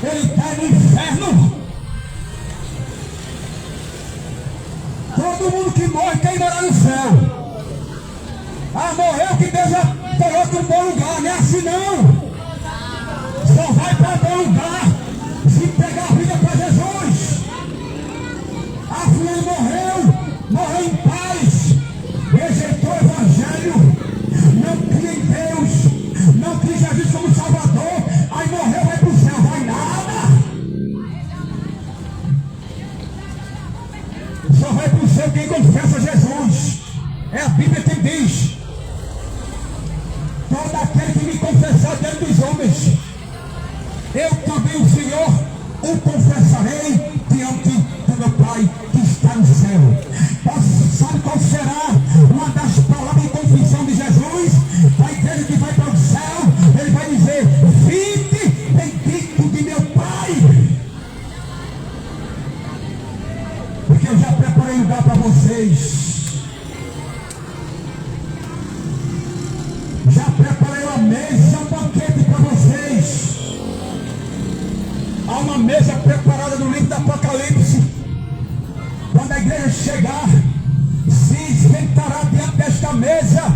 Ele está no inferno. Todo mundo que morre quer morar no céu. Ah, morreu que Deus já coloca um bom lugar. Não é assim não. Só vai para bom lugar se pegar a vida para Jesus. Ah, fulano morreu em paz, rejeitou o evangelho, não cria em Deus, não cria Jesus como Salvador, aí morreu, vai para o céu, vai nada. Só vai para o céu quem confessa Jesus. É a Bíblia que diz: todo aquele que me confessar diante dos homens, eu também, o Senhor, o confessarei diante do meu Pai que está no céu. Sabe qual será uma das palavras de confissão de Jesus? Para a igreja que vai para o céu, ele vai dizer: vinde vocês. Já preparei uma mesa, um banquete para vocês. Há uma mesa preparada no livro do Apocalipse. Quando a igreja chegar, se sentará diante desta mesa.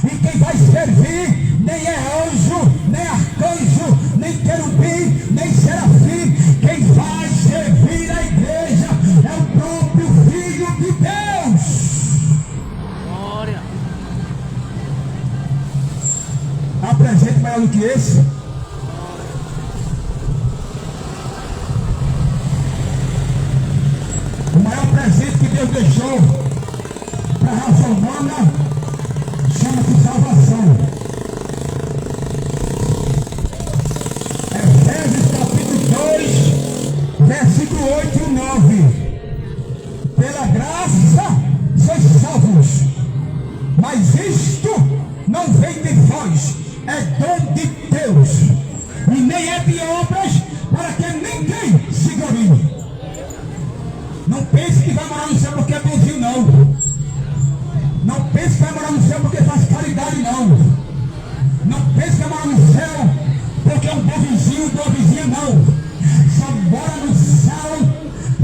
E quem vai servir nem é anjo, nem arcanjo, nem querubim, nem serafim. Quem vai servir a igreja é o próprio Filho de Deus. Glória. Há presente maior do que esse? O maior presente que Deus deixou para a raça humana chama-se salvação. Efésios capítulo 2, versículo 8 e 9. Pela graça sois salvos, mas isto não vem de vós, é dom de Deus, e nem é de obras, para que ninguém se glorie. Não pense que vai morar no céu porque é bonzinho, não. Não pense que vai morar no céu porque faz caridade, não. Não pense que vai morar no céu porque é um bom vizinho, boa vizinha, não. Só mora no céu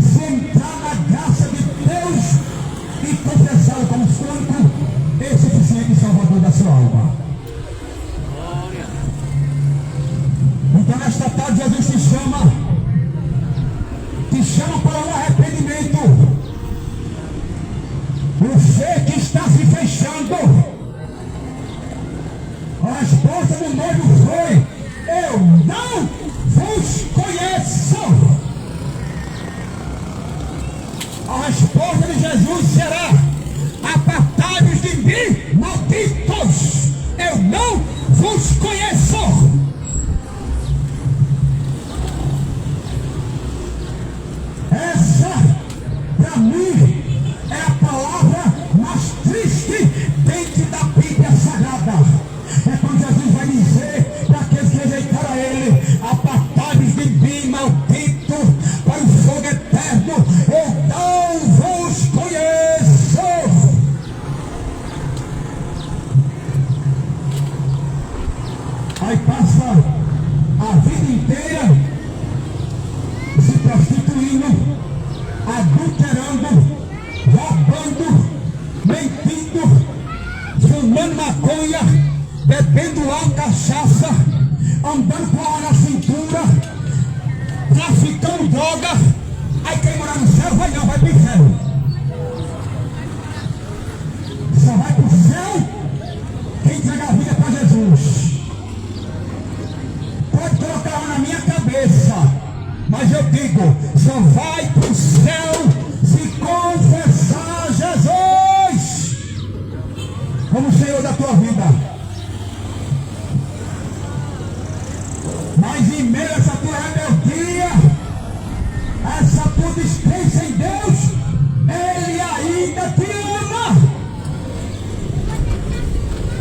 se entrar na graça de Deus e confessá-lo como único e suficiente Salvador da sua alma. Glória. Então nesta tarde Jesus te chama para um arrependimento. Você que está se fechando, a resposta do noivo foi: eu não vos conheço. A resposta de Jesus será: apartai-vos de mim, malditos, eu não vos conheço. Essa, para mim, é a palavra mais triste dentro da Bíblia Sagrada. É quando Jesus vai dizer para aqueles que rejeitaram a Ele: apartai-vos de mim, maldito, para o fogo eterno, eu não vos conheço. Aí passa a vida inteira se prostituindo, adulterando, roubando, mentindo, fumando maconha, bebendo álcool, cachaça, andando com a arma na cintura, traficando droga. Aí quem morar no céu vai não, vai pro inferno. Só vai pro céu quem entrega a vida para Jesus. Pode colocar uma na minha cabeça, mas eu digo, só vai para o céu se confessar Jesus como Senhor da tua vida. Mas em meio a essa tua rebeldia, essa tua descrença em Deus, Ele ainda te ama.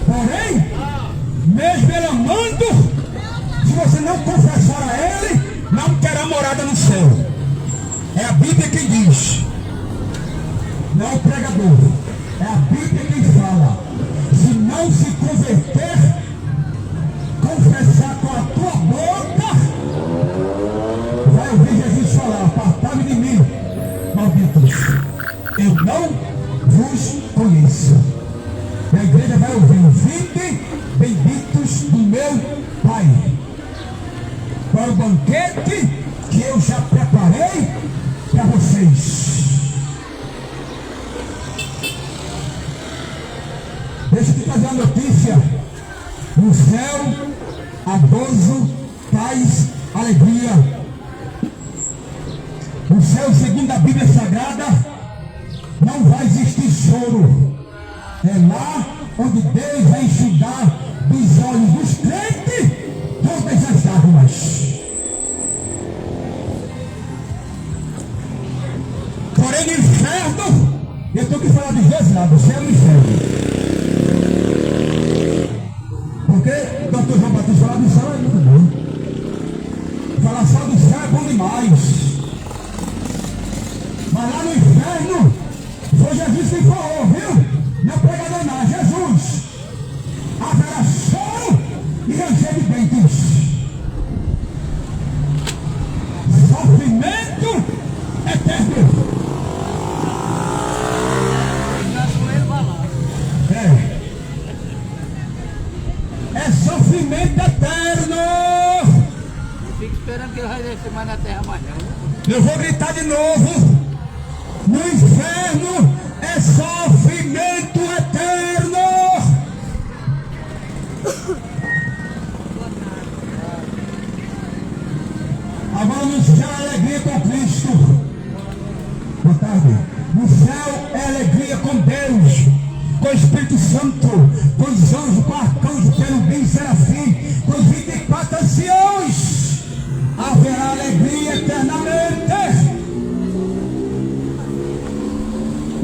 Porém, mesmo Ele amando, se você não confessar a Ele, não terá morada no céu. É a Bíblia quem diz, não é o pregador. É a Bíblia quem fala. Se não se converter, confessar com a tua boca, vai ouvir Jesus falar: apartai-me de mim, malditos, eu não vos conheço. E a igreja vai ouvir: vinde, benditos do meu Pai, para o banquete que eu já preparei para vocês. Deixa eu te trazer a notícia. No céu há gozo, paz, alegria. No céu, segundo a Bíblia Sagrada, não vai existir choro. É lá onde Deus vai enxugar dos olhos dos crentes todas as lágrimas. Porém, no inferno, eu estou aqui falando de dois lados, céu e inferno. Porque o doutor João Batista fala do céu é muito bom. Falar só do céu é bom demais. Mas lá no inferno Foi Jesus que falou, viu? Não é pregador não, é Jesus. Haverá choro e ranger de dentes. Sofrimento eterno. É sofrimento eterno. Não fica esperando que ele vai descer mais na terra mais não. Eu vou gritar de novo. No inferno é sofrimento eterno. Agora no céu é alegria com Cristo. Boa tarde. No céu é alegria com Deus, com o Espírito Santo, com os anjos, com arcanjos, querubim, serafim, com os 24 anciãos. Haverá alegria eternamente.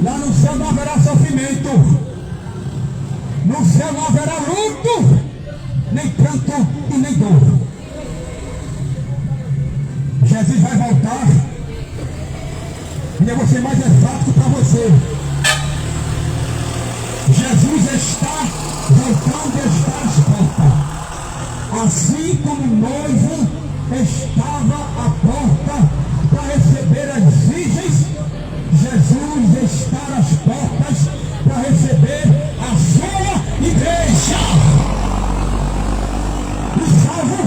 Lá no céu não haverá sofrimento. No céu não haverá luto, nem pranto e nem dor. Jesus vai voltar. E eu vou ser mais exato para você. Jesus está voltando e está às portas. Assim como o noivo estava à porta para receber as virgens, Jesus está às portas para receber a sua igreja. O salvo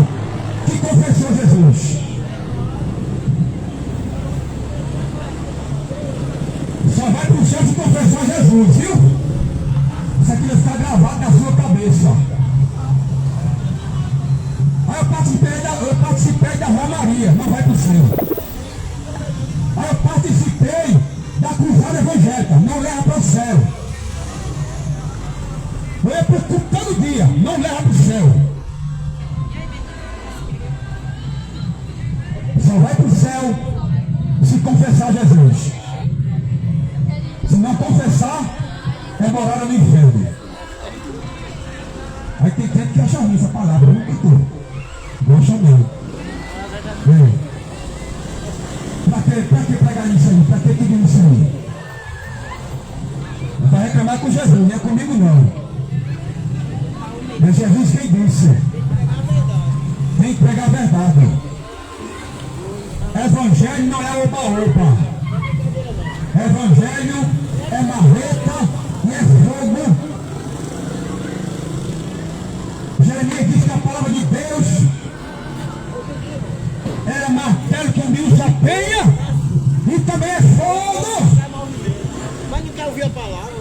que confessou Jesus. Só vai para o céu se confessar Jesus, viu? Isso aqui vai ficar gravado na sua cabeça. Aí eu participei da Romaria, não vai para o céu. Aí eu participei da cruzada evangélica, não leva para o céu. Eu ia para o culto todo dia, não leva para o céu. Só vai para o céu se confessar Jesus. Se não confessar, é morar no inferno. Aí tem gente que acha ruim essa palavra, não pastor. Gosta mesmo. Pra que pregar isso aí? Pra que dizer isso aí? Vai reclamar com Jesus, não é comigo não. É Jesus quem disse. Tem que pregar a verdade. Evangelho não é oba-oba. Evangelho é marreta e é fogo. Jeremias diz que a palavra de Deus era martelo que umilça a penha e também é fogo. Mas não quer ouvir a palavra.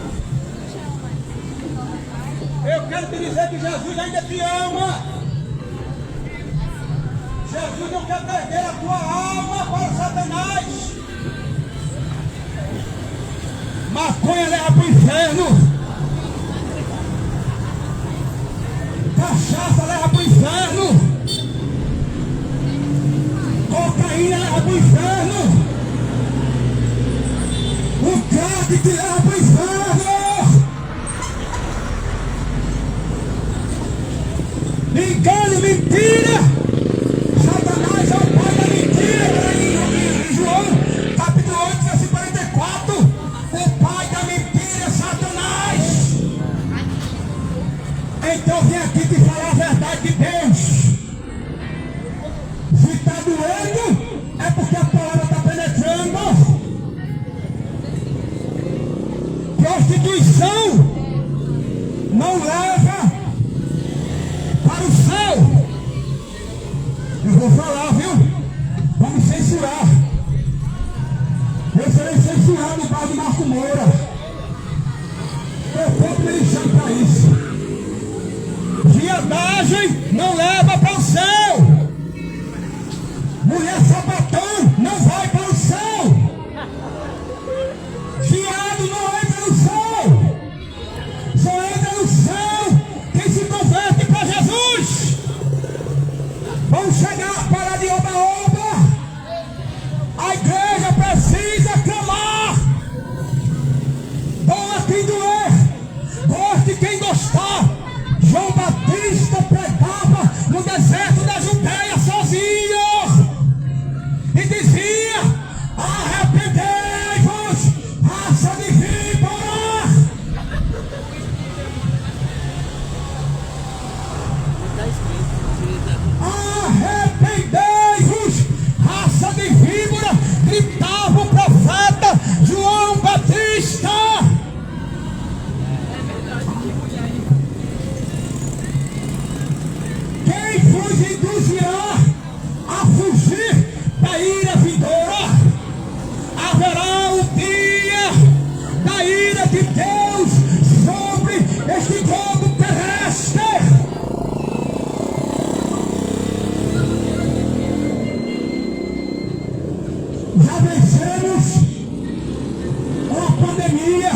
Eu quero te dizer que Jesus ainda te ama. Jesus não quer perder a tua alma para Satanás. Maconha leva para o inferno. Cachaça leva para o inferno. Cocaína leva para o inferno. O crack te leva para o inferno. Engano, mentira. Satanás é o pai da mentira. Em João, capítulo 8, versículo 44. O pai da mentira é Satanás. Então vem aqui te falar a verdade de Deus. Se está doendo, é porque a palavra está penetrando. Já vencemos uma pandemia,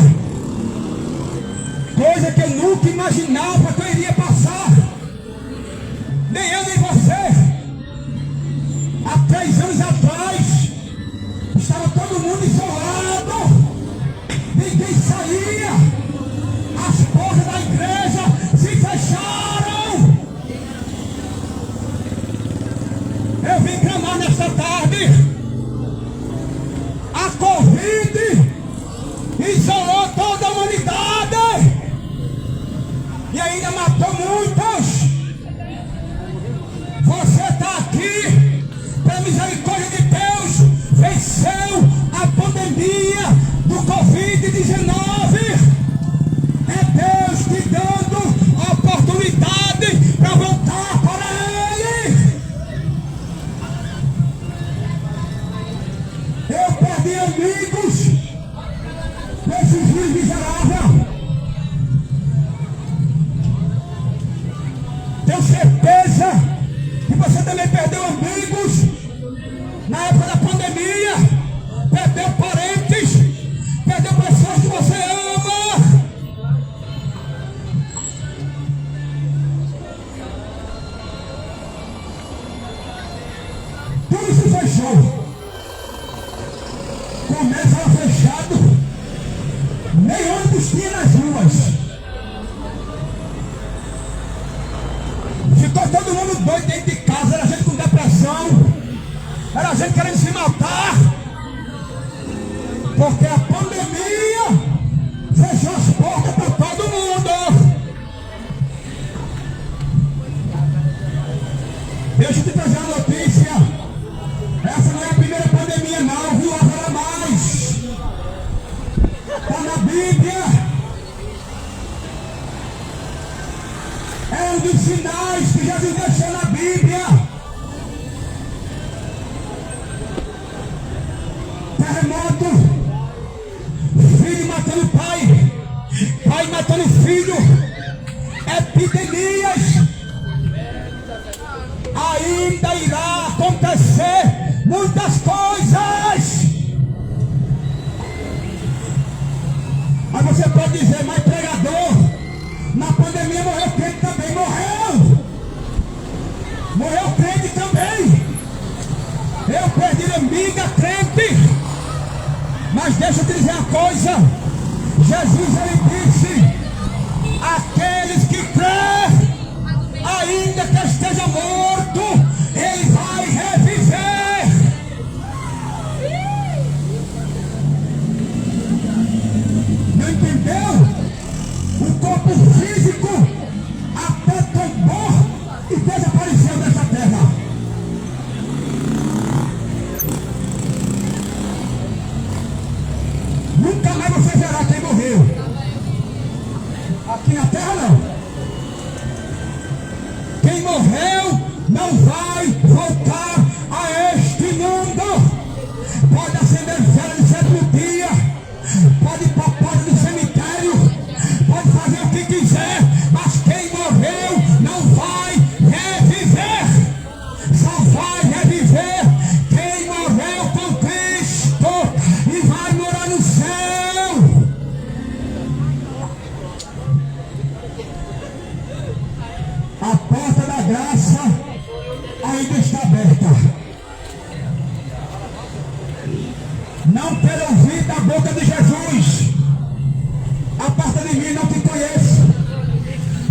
coisa que eu nunca imaginava que eu iria passar. Nem eu nem você. Há 3 anos atrás, estava todo mundo isolado, ninguém saía, as portas da igreja se fecharam. Eu vim clamar nesta tarde. A Covid isolou toda a humanidade e ainda matou muitos. Você está aqui, pela misericórdia de Deus, venceu a pandemia do Covid-19. É Deus te dando a oportunidade para voltar para Ele. Eu perdi amigos nesses dias miseráveis. Tenho certeza que você também perdeu amigos na época da pandemia, perdeu parentes, perdeu pessoas que você ama. Tudo se fechou. Comércio era fechado, nem ônibus tinha nas ruas. Ficou todo mundo doido dentro de casa, era gente com depressão, era gente querendo se matar, porque a pandemia fechou as portas para todo mundo. Deixa eu te trazer uma notícia. Essa não é a primeira pandemia não, viu? Haverá mais. Está na Bíblia. É um dos sinais que Jesus deixou na Bíblia. Terremoto, filho matando pai, pai matando filho, epidemias. Ainda irá acontecer muitas coisas. Aí você pode dizer, mas pregador, na pandemia morreu crente também. Morreu crente também. Eu perdi amiga crente. Mas deixa eu te dizer uma coisa. Jesus, ele disse, aqueles que crêem, ainda que esteja morto, ele vai reviver. Não entendeu? O corpo físico até tombou e desapareceu dessa terra. Nunca mais você verá quem morreu. Aqui na terra não. Quem morreu não vai voltar a este mundo. Pode acender vela no sétimo dia, pode ir para a porta do cemitério, pode fazer o que quiser, mas quem morreu não vai reviver. Só vai reviver quem morreu com Cristo e vai morar no céu. A porta da graça ainda está aberta. Não quero ouvir da boca de Jesus: aparta de mim, não te conheço.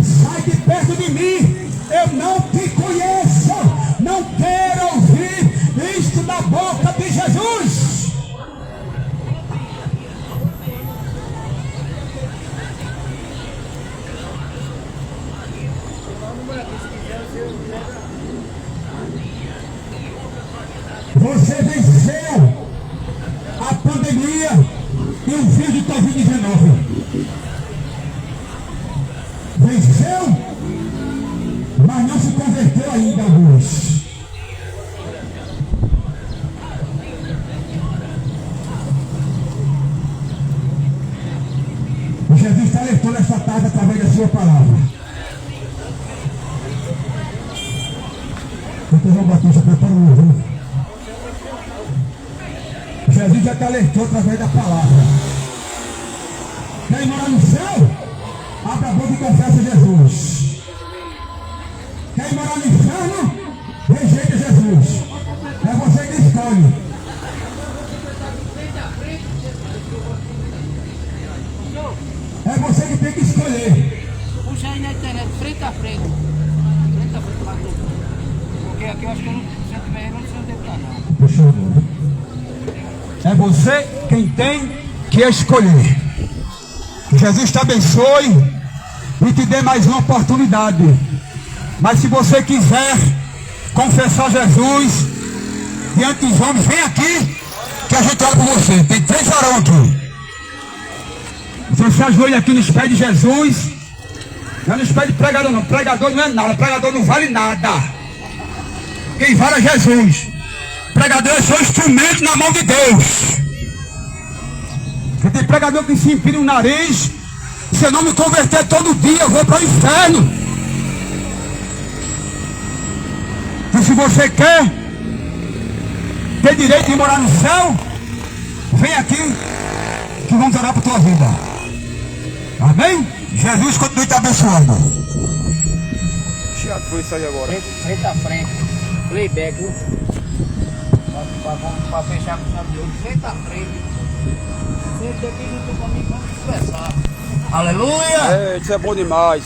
Sai de perto de mim, eu não te conheço. Não quero ouvir isto da boca de Jesus. Você venceu a pandemia e o vírus do Covid-19. Venceu, mas não se converteu ainda, alguns. Jesus está alertando esta tarde através da sua palavra. Então, João Batista, prepara o ovo. Jesus já te alertou através da palavra. Quer ir morar no céu? Abra a boca e confessa Jesus. Quer ir morar no inferno? Rejeita Jesus. É você que escolhe. É você que tem que escolher. Puxa aí na internet, frente a frente. Frente a frente lá tudo. Porque aqui eu acho que eu não sinto bem, eu não sei onde ele tá não. Puxa o dedo. É você quem tem que escolher. Que Jesus te abençoe e te dê mais uma oportunidade. Mas se você quiser confessar Jesus diante dos homens, vem aqui que a gente ora por você. Tem 3 varões aqui. Você se ajoelha aqui nos pés de Jesus. Não é nos pés de pregador não. Pregador não é nada. Pregador não vale nada. Quem vale é Jesus. Pregador é só instrumento na mão de Deus. Porque tem pregador que se empina o nariz. Se eu não me converter todo dia, eu vou para o inferno. Então se você quer ter direito de morar no céu, vem aqui que vamos orar por tua vida. Amém? Jesus continue te abençoando. Chato foi isso aí agora. Frente a frente. Playback, viu? Pra fechar com chave de ouro. Frente a frente. Senta aqui junto comigo, vamos conversar. Aleluia! É, isso é bom demais.